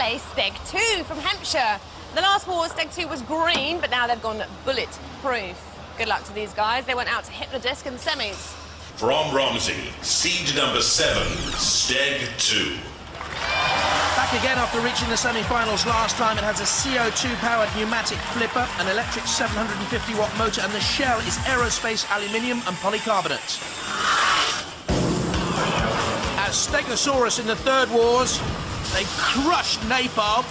face Steg 2 from Hampshire. The last war, Steg 2 was green, but now they've gone bulletproof. Good luck to these guys. They went out to Hypnodisc in the semis. From Romsey, seed number 7, Steg 2. Back again after reaching the semi-finals last time. It has a CO2-powered pneumatic flipper, an electric 750-watt motor, and the shell is aerospace aluminium and polycarbonate. As Stegosaurus in the Third Wars, they crushed Napalm,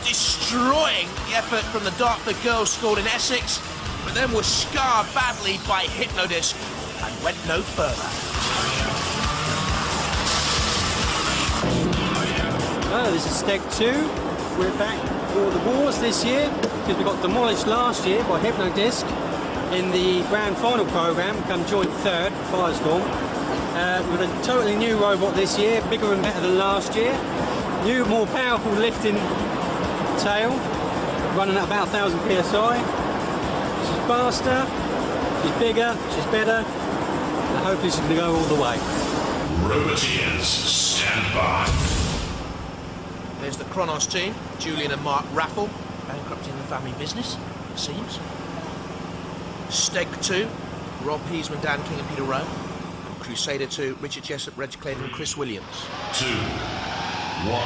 destroying the effort from the Dartford Girls' School in Essex, but then was scarred badly by Hypnodisc and went no further. Hello, this is Steg 2. We're back for the wars this year because we got demolished last year by Hypnodisc in the grand final programme, come joint third, Firestorm. With a totally new robot this year, bigger and better than last year. New, more powerful lifting tail, running at about 1,000 psi. She's faster, she's bigger, she's better, and hopefully she's going to go all the way. Roboteers, stand by. There's the Cronos team, Julian and Mark Raffle, bankrupting the family business, it seems. Steg 2, Rob Heasman, Dan King and Peter Rowe. And Crusader 2, Richard Jessup, Reg Clayton and Chris Williams. 2, 1.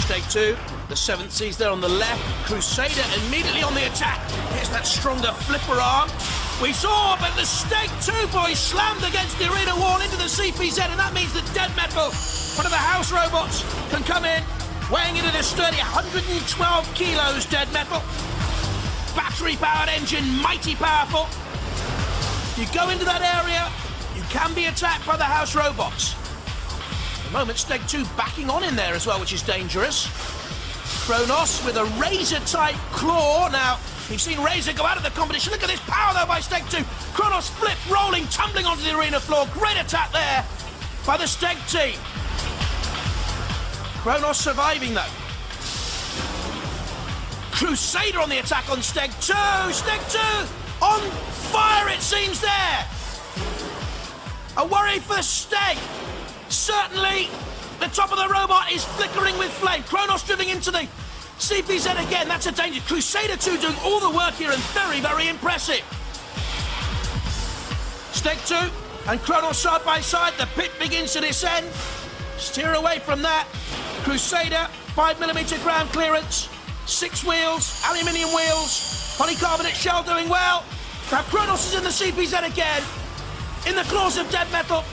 Steg 2, the 7th sees there on the left. Crusader immediately on the attack. Here's that stronger flipper arm. We saw, but the Steg 2 boys slammed against the arena wall into the CPZ, and that means that Dead Metal, one of the house robots, can come in, weighing in at a sturdy 112 kilos, Dead Metal. Battery-powered engine, mighty powerful. If you go into that area, you can be attacked by the house robots. At the moment, Steg 2 backing on in there as well, which is dangerous. Cronos with a razor-type claw. Now, we've seen Razor go out of the competition. Look at this power, though, by Steg 2. Cronos flip, rolling, tumbling onto the arena floor. Great attack there by the Steg team. Cronos surviving, though. Crusader on the attack on Steg 2. Steg 2 on fire, it seems, there. A worry for Steg. Certainly, the top of the robot is flickering with flame. Cronos driving into the CPZ again. That's a danger. Crusader 2 doing all the work here and very, very impressive. Steg 2 and Cronos side by side. The pit begins to descend. Steer away from that. Crusader, 5mm ground clearance, 6 wheels, aluminium wheels, polycarbonate shell doing well. Now Cronos is in the CPZ again, in the claws of Dead Metal.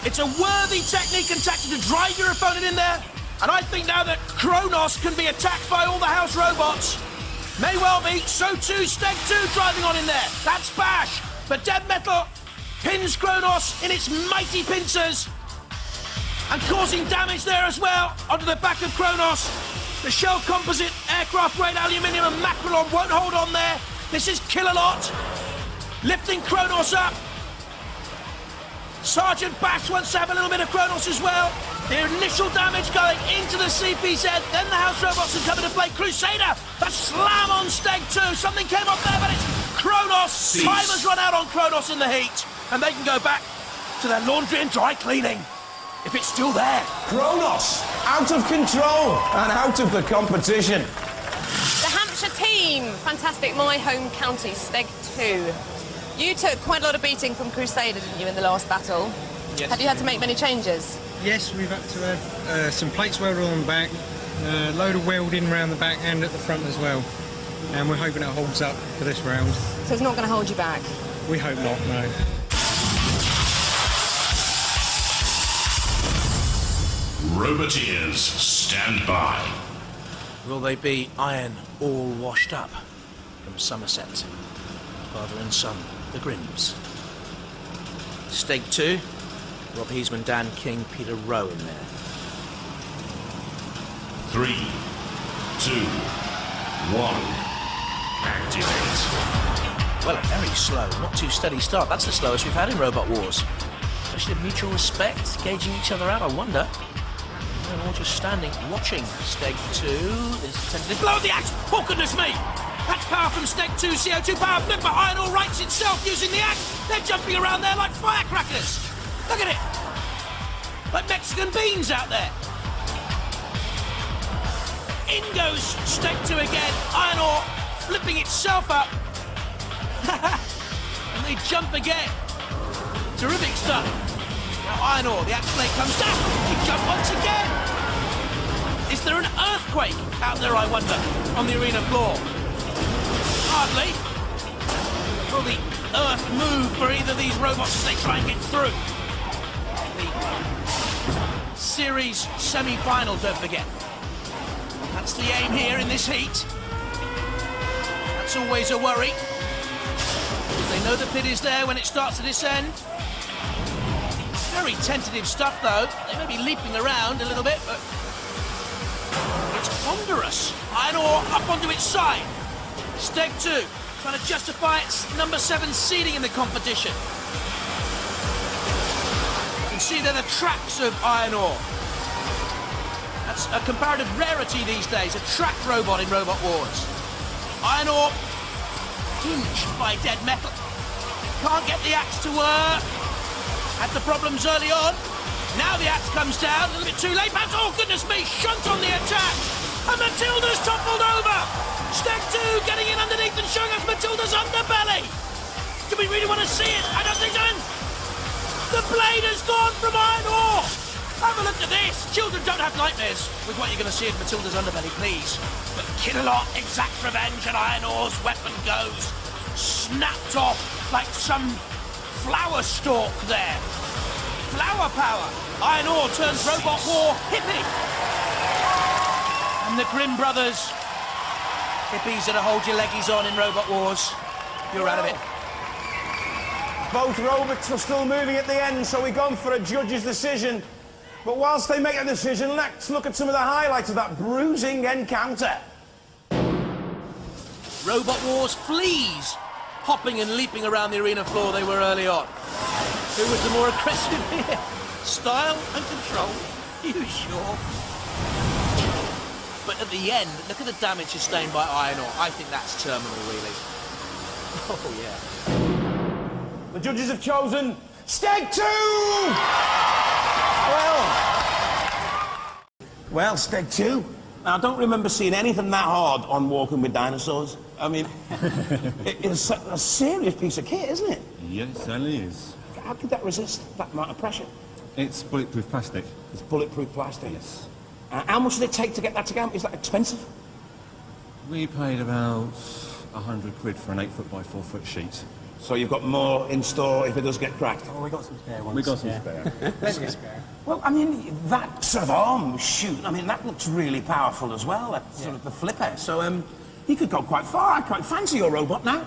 It's a worthy technique and tactic to drive your opponent in there, and I think now that Cronos can be attacked by all the house robots, may well be, so too Steg 2 driving on in there. That's Bash, but Dead Metal pins Cronos in its mighty pincers, and causing damage there as well onto the back of Cronos. The shell composite aircraft-grade aluminium and Macrolon won't hold on there. This is Kill-A-Lot, lifting Cronos up. Sergeant Bash wants to have a little bit of Cronos as well. The initial damage going into the CPZ, then the house robots are coming to play. Crusader, a slam on Steg 2. Something came up there, but it's Cronos. Cease. Time has run out on Cronos in the heat, and they can go back to their laundry and dry cleaning. If it's still there. Cronos, out of control and out of the competition. The Hampshire team, fantastic, my home county, Steg 2. You took quite a lot of beating from Crusader, didn't you, in the last battle? Yes. Have you had to make many changes? Yes, we've had to have some plates welded on the back, a load of welding around the back and at the front as well. And we're hoping it holds up for this round. So it's not going to hold you back? We hope not, no. Roboteers, stand by. Will they be iron all washed up? From Somerset, father and son, the Grimms. Steg 2, Rob Heasman, Dan King, Peter Rowe in there. 3, 2, 1. Activate. Well, a very slow, not too steady start. That's the slowest we've had in Robot Wars. Especially mutual respect, gauging each other out, I wonder. They're all just standing, watching. Steg 2, there's a tentative blow of the axe. Oh, goodness me! That's power from Steg 2, CO2 power flipper. Iron all rights itself using the axe. They're jumping around there like firecrackers. Look at it. like Mexican beans out there. In goes Steg 2 again. Iron ore flipping itself up. And they jump again. Terrific stuff. Now iron ore, the axe blade comes down. They jump once again. Is there an earthquake out there, I wonder, on the arena floor? Hardly. Will the earth move for either of these robots as they try and get through? The series semi-final, don't forget. That's the aim here in this heat. That's always a worry. They know the pit is there when it starts to descend. Very tentative stuff, though. They may be leaping around a little bit, but it's ponderous. Iron ore up onto its side. Steg 2 trying to justify its number 7 seeding in the competition. You can see there the tracks of iron ore. That's a comparative rarity these days, a tracked robot in Robot Wars. Iron ore hinged by dead metal. Can't get the axe to work. Had the problems early on. Now the axe comes down, a little bit too late. Perhaps, oh goodness me, Shunt on the attack. And Matilda's toppled over. Steg 2 getting in underneath and showing us Matilda's underbelly. Do we really want to see it? I don't think so. The blade has gone from iron ore. Have a look at this. Children, don't have nightmares with what you're going to see in Matilda's underbelly, please. But Kidalot exacts revenge and iron ore's weapon goes snapped off like some flower stalk there. Flower power. Iron ore turns Robot War hippie. And the Grimm brothers, hippies that'll hold your leggies on in Robot Wars. You're out of it. Both robots are still moving at the end, so we've gone for a judge's decision. But whilst they make a decision, let's look at some of the highlights of that bruising encounter. Robot Wars fleas, hopping and leaping around the arena floor they were early on. Who was the more aggressive here? Style and control? You sure? But at the end, look at the damage sustained by iron ore. I think that's terminal, really. Oh, yeah. The judges have chosen Steg 2! Well, Steg 2. Now, I don't remember seeing anything that hard on Walking with Dinosaurs. I mean, it's a serious piece of kit, isn't it? Yes, it certainly is. How could that resist that amount of pressure? It's bulletproof plastic. It's bulletproof plastic? Yes. How much did it take to get that together? Is that expensive? We paid about 100 quid for an 8-foot by 4-foot sheet. So you've got more in store if it does get cracked? Oh, we got some spare ones. We got some spare. Plenty of spare. Well, I mean, that sort of arm shoot, I mean, that looks really powerful as well, that sort of the flipper. So, he could go quite far. I quite fancy your robot now.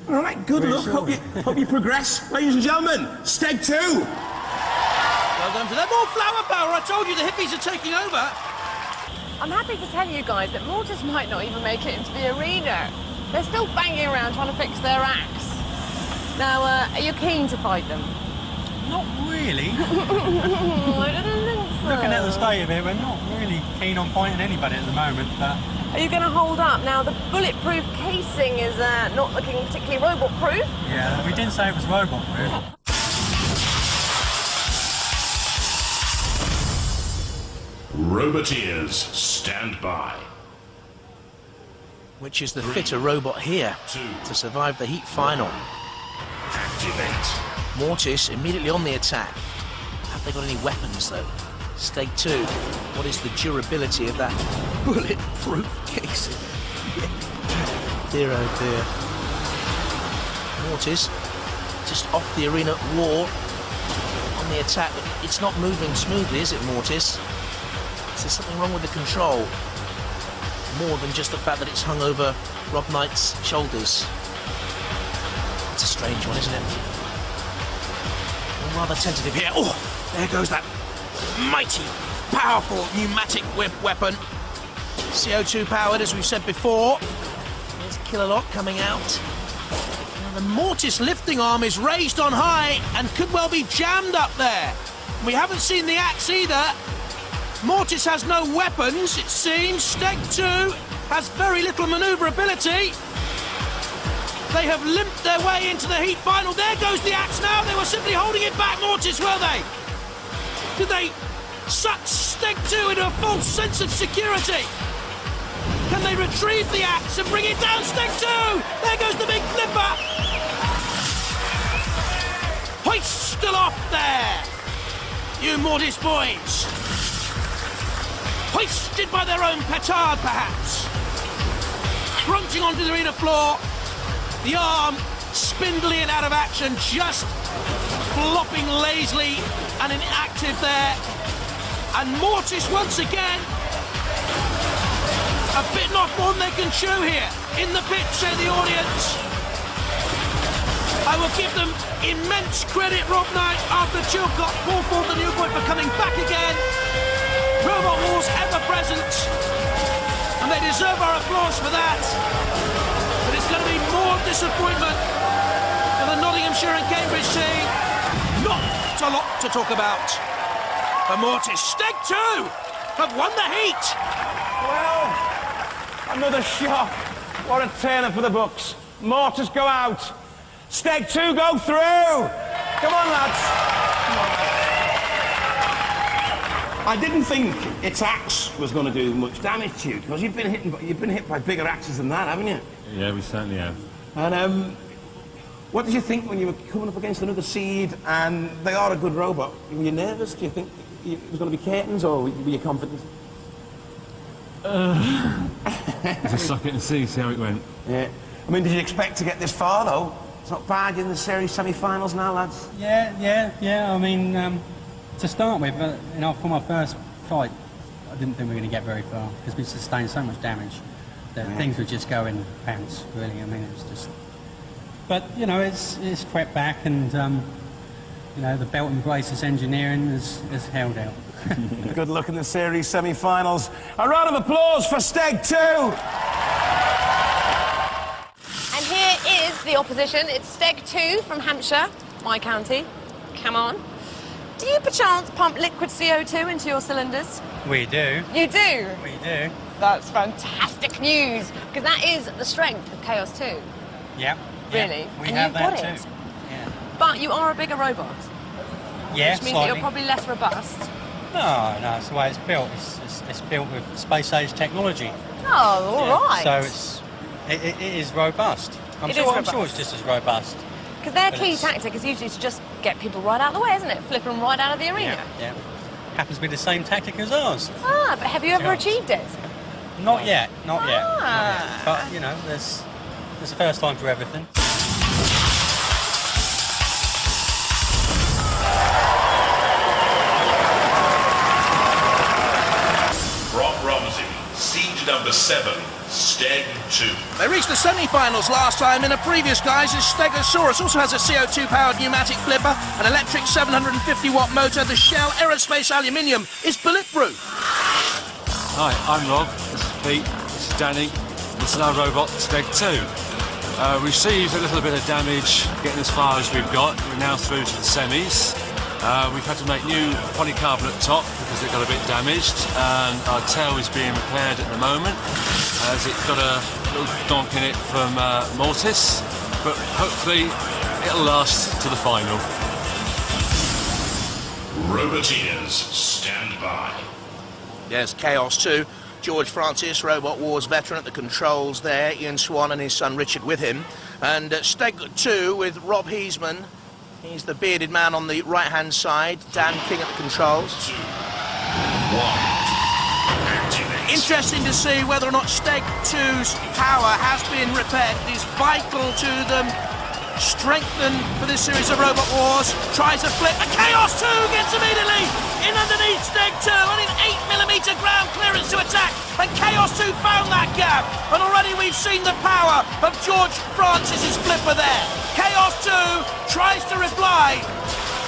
All right, good luck. Hope you progress. Ladies and gentlemen, Steg 2. Well done to them. More flower power. I told you the hippies are taking over. I'm happy to tell you guys that Mortis might not even make it into the arena. They're still banging around trying to fix their axe. Now, are you keen to fight them? Not really. I don't think so. Looking at the state of it, we're not really keen on fighting anybody at the moment, but... Are you going to hold up? Now, the bulletproof casing is not looking particularly robot-proof. Yeah, we didn't say it was robot-proof. Roboteers, stand by. Which is the fitter robot here to survive the heat final? Activate. Mortis immediately on the attack. Have they got any weapons though? Steg 2. What is the durability of that bulletproof casing? Dear oh dear. Mortis just off the arena wall on the attack. It's not moving smoothly, is it, Mortis? Is there something wrong with the control? More than just the fact that it's hung over Rob Knight's shoulders. It's a strange one, isn't it? Rather tentative here. Oh, there goes that mighty, powerful pneumatic weapon. CO2 powered, as we've said before. There's Killalot coming out. Now the Mortis lifting arm is raised on high and could well be jammed up there. We haven't seen the axe either. Mortis has no weapons, it seems. Steg 2 has very little manoeuvrability. They have limped their way into the heat final. There goes the axe now. They were simply holding it back, Mortis, were they? Did they suck Steg 2 into a false sense of security? Can they retrieve the axe and bring it down? Steg 2! There goes the big flipper! Hoist still off there! You Mortis boys! Hoisted by their own petard, perhaps! Crunching onto the arena floor, the arm spindly and out of action, just flopping lazily and inactive there. And Mortis once again, a bit off more than they can chew here. In the pit, say the audience. I will give them immense credit, Rob Knight, after Chilcott, Paul Ford, the new boy, for coming back again. Robot Wars ever present, and they deserve our applause for that. But it's going to be more disappointment for the Nottinghamshire and Cambridge team. Not a lot to talk about. For Mortis, Steg 2 have won the heat. Well, another shock. What a turner for the books. Mortis go out. Steg 2 go through. Come on, lads. Come on. I didn't think its axe was going to do much damage to you, because you've been hit by bigger axes than that, haven't you? Yeah, we certainly have. And what did you think when you were coming up against another seed, and they are a good robot? Were you nervous? Do you think it was going to be curtains, or were you confident? Just suck it and see how it went. Yeah. I mean, did you expect to get this far, though? It's not bad in the series semi-finals now, lads. Yeah. I mean, to start with, you know, for my first fight, I didn't think we were going to get very far, because we sustained so much damage that things would just go in pants, really. I mean, it was just... But, you know, it's crept back, and, you know, the belt and braces engineering has held out. Good luck in the series semi-finals. A round of applause for Steg 2! And here is the opposition. It's Steg 2 from Hampshire, my county. Come on. Do you perchance pump liquid CO2 into your cylinders? We do. You do? We do. That's fantastic news, because that is the strength of Chaos 2. Yeah. Really? We and have you've got that it. too. Yeah. But you are a bigger robot. Yeah, which means that you're probably less robust. No, it's the way it's built. It's built with space-age technology. Oh, all right. So it is robust. I'm sure it's just as robust. Because their key tactic is usually to just get people right out of the way, isn't it? Flip them right out of the arena. Yeah. Happens to be the same tactic as ours. Ah, but have you ever achieved it? Not yet. Not yet. But, you know, there's a first time for everything. Siege number 7, Steg 2. They reached the semi-finals last time in a previous guise. His Stegosaurus also has a CO2-powered pneumatic flipper, an electric 750-watt motor. The Shell Aerospace aluminium is bulletproof. Hi, I'm Rob. This is Pete. This is Danny. This is our robot, Steg 2. Received a little bit of damage getting as far as we've got. We're now through to the semis. We've had to make new polycarbonate top because it got a bit damaged, and our tail is being repaired at the moment as it got a little donk in it from Mortis, but hopefully it'll last to the final. Robotinas, stand by. Yes, Chaos 2. George Francis, Robot Wars veteran at the controls there. Ian Swan and his son Richard with him. And Steg 2 with Rob Heisman. He's the bearded man on the right-hand side. Dan King at the controls. 2, 1, activate. Interesting to see whether or not Steg 2's power has been repaired. It is vital to them. Strengthened for this series of Robot Wars. Tries a flip, and Chaos 2 gets immediately in underneath Steg 2, only an 8mm ground clearance to attack, and Chaos 2 found that gap, and already we've seen the power of George Francis's flipper there. Chaos 2 tries to reply.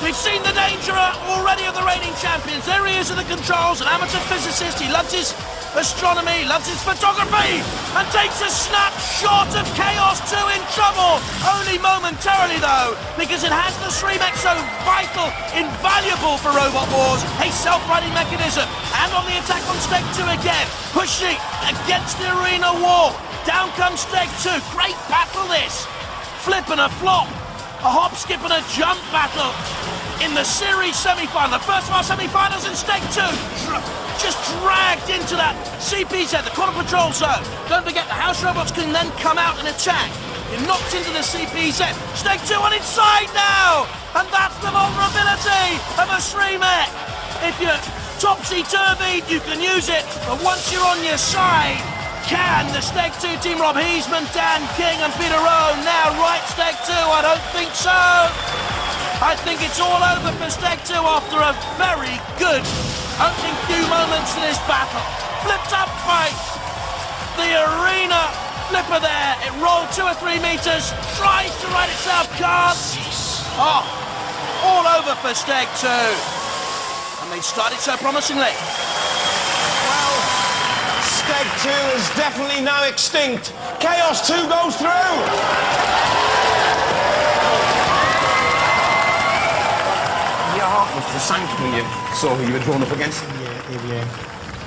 We've seen the danger already of the reigning champions. There he is at the controls, an amateur physicist. He loves his astronomy, loves his photography, and takes a snapshot of Chaos 2 in trouble. Only momentarily, though, because it has the Streamex, so vital, invaluable for Robot Wars, a self-righting mechanism. And on the attack on Steg 2 again, pushing against the arena wall. Down comes Steg 2. Great battle, this. Flip and a flop. A hop, skip and a jump battle. in the series semi-final, the first of our semi-finals in Steg 2. Just dragged into that CPZ, the corner patrol zone. Don't forget, the house robots can then come out and attack. You're knocked into the CPZ. Steg 2 on inside now! And that's the vulnerability of a Shreemec. If you're topsy-turvy, you can use it, but once you're on your side, can the Steg 2 team, Rob Heisman, Dan King and Peter Rowe now right Steg 2? I don't think so. I think it's all over for Steg 2 after a very good opening few moments to this battle. Flipped up fight. The arena flipper there. It rolled 2 or 3 meters. Tries to right itself. Can't. Oh, all over for Steg 2. And they started so promisingly. Well, Steg 2 is definitely now extinct. Chaos 2 goes through. Your heart was just sank when you saw who you were drawn up against. Yeah.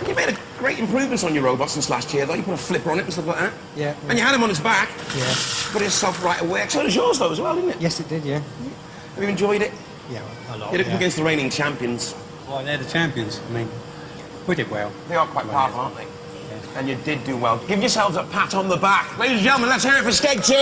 You made a great improvements on your robot since last year, though. You put a flipper on it and stuff like that. Yeah. And you had him on his back. Yeah. Put himself right away. So does yours, though, as well, didn't it? Yes, it did, yeah. Have you enjoyed it? Yeah, a lot. You're up against the reigning champions. Well, they're the champions. I mean, we did well. They are quite powerful, aren't they? And you did do well. Give yourselves a pat on the back. Ladies and gentlemen, let's hear it for Steg 2.